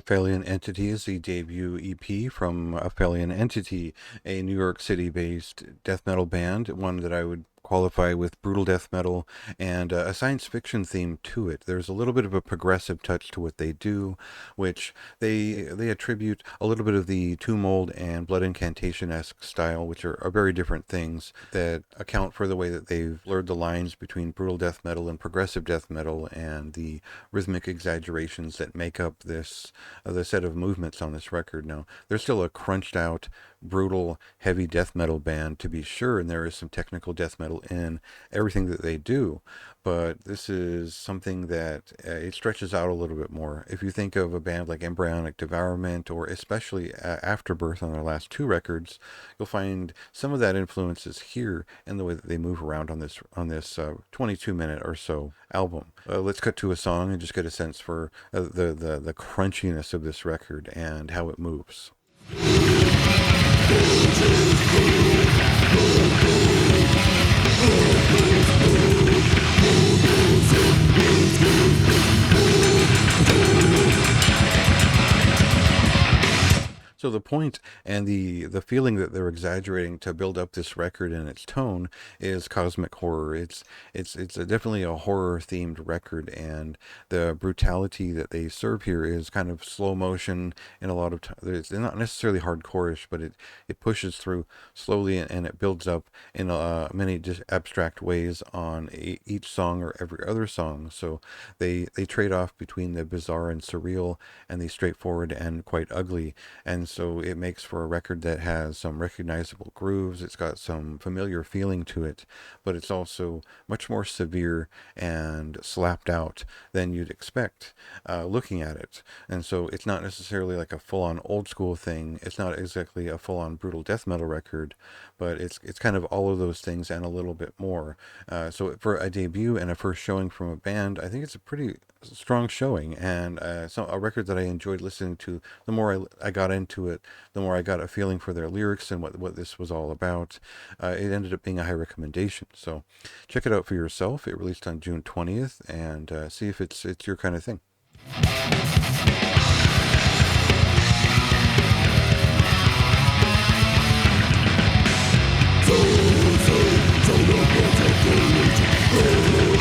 Aphelion Entity is the debut EP from Aphelion Entity, a New York City-based death metal band, one that I would qualify with brutal death metal and a science fiction theme to it. There's a little bit of a progressive touch to what they do, which they attribute a little bit of the Tomb Mold and Blood Incantation-esque style, which are very different things that account for the way that they've blurred the lines between brutal death metal and progressive death metal and the rhythmic exaggerations that make up this the set of movements on this record. Now, they're still a crunched out, brutal, heavy death metal band to be sure, and there is some technical death metal in everything that they do, but this is something that it stretches out a little bit more. If you think of a band like Embryonic Devourment or especially Afterbirth on their last two records, you'll find some of that influence is here in the way that they move around on this 22-minute or so album. Let's cut to a song and just get a sense for the crunchiness of this record and how it moves. So the point and the feeling that they're exaggerating to build up this record and its tone is cosmic horror. It's definitely a horror themed record, and the brutality that they serve here is kind of slow motion in a lot of it's not necessarily hardcore-ish, but it pushes through slowly and it builds up in many just abstract ways on each song or every other song. So they trade off between the bizarre and surreal and the straightforward and quite ugly, and so it makes for a record that has some recognizable grooves. It's got some familiar feeling to it, but it's also much more severe and slapped out than you'd expect looking at it. And so it's not necessarily like a full-on old school thing. It's not exactly a full-on brutal death metal record, but it's kind of all of those things and a little bit more. So for a debut and a first showing from a band, I think it's a pretty strong showing, and so a record that I enjoyed listening to. The more I got into it, the more I got a feeling for their lyrics and what this was all about. It ended up being a high recommendation. So check it out for yourself. It released on June 20th, and see if it's your kind of thing. So,